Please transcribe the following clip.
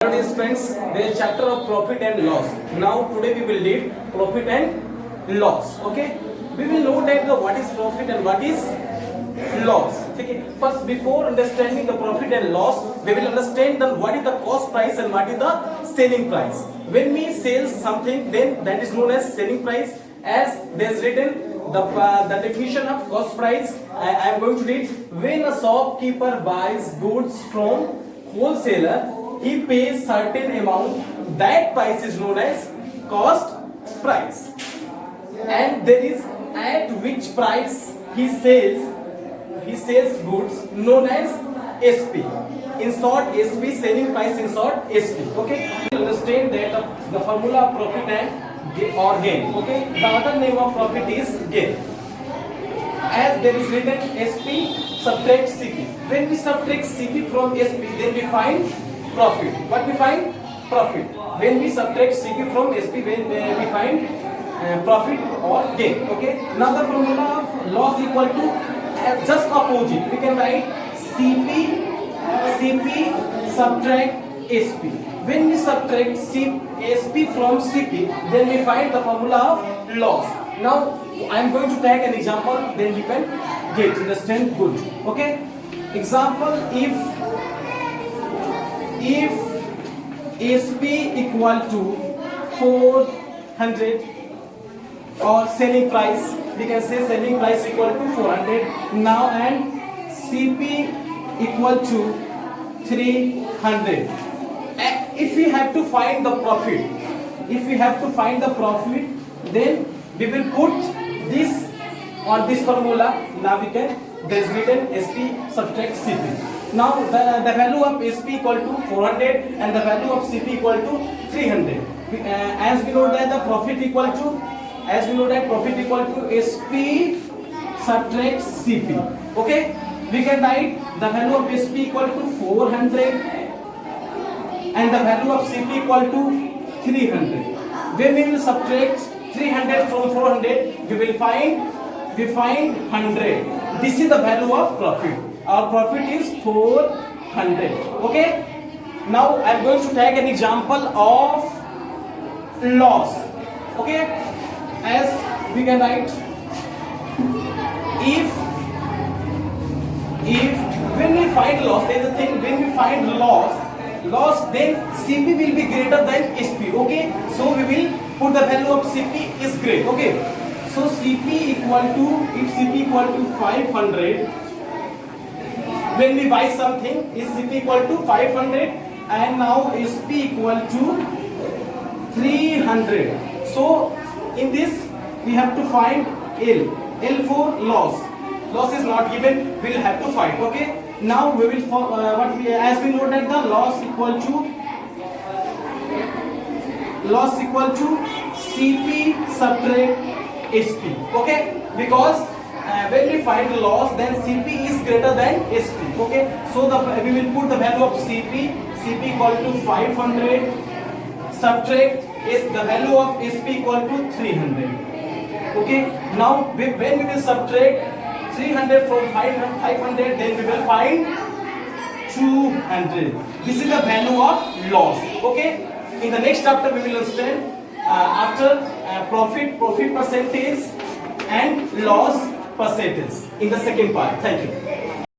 Hello dear friends, there is chapter of profit and loss. Now today we will read profit and loss. Okay, we will know that what is profit and what is loss. Okay, first before understanding the profit and loss, we will understand then what is the cost price and what is the selling price. When we sell something, then that is known as selling price. As there is written the definition of cost price, I am going to read: when a shopkeeper buys goods from wholesaler, he pays certain amount. That price is known as cost price, and there is at which price he sells goods known as SP. In short, SP, selling price, in short, SP. Okay, you understand that the formula of profit and or gain. Okay, the other name of profit is gain. As there is written SP subtract CP. When we subtract CP from SP, then we find profit. What we find? Profit. When we subtract CP from SP, when we find profit or gain. Okay. Now the formula of loss equal to just opposite. We can write CP subtract SP. When we subtract SP from CP, then we find the formula of loss. Now I am going to take an example, then you can understand good. Okay. Example: if SP equal to 400, or selling price, we can say selling price equal to 400 now, and CP equal to 300. If we have to find the profit, then we will put this on this formula. Now we can, there is written SP subtract CP. Now the value of SP equal to 400 and the value of CP equal to 300. As we know that profit equal to SP subtract CP. Okay, we can write the value of SP equal to 400 and the value of CP equal to 300. When we will subtract 300 from 400, we will find 100. This is the value of profit. Our profit is 400. Okay. Now I am going to take an example of loss. Okay. As we can write, if when we find loss, there is a thing, when we find loss, then CP will be greater than SP. Okay. So we will put the value of CP is great. Okay. So CP equal to, if CP equal to 500, when we buy something, is CP equal to 500, and now SP equal to 300. So in this we have to find L for loss. Loss is not given, we will have to find. Okay. Now we will as we know that the loss equal to CP subtract SP. Okay, because when we find loss, then CP is greater than SP. Okay, so we will put the value of CP equal to 500 subtract the value of SP equal to 300. Okay, now when we will subtract 300 from 500, then we will find 200. This is the value of loss. Okay, in the next chapter we will understand after profit percentage and loss percentage in the second part. Thank you.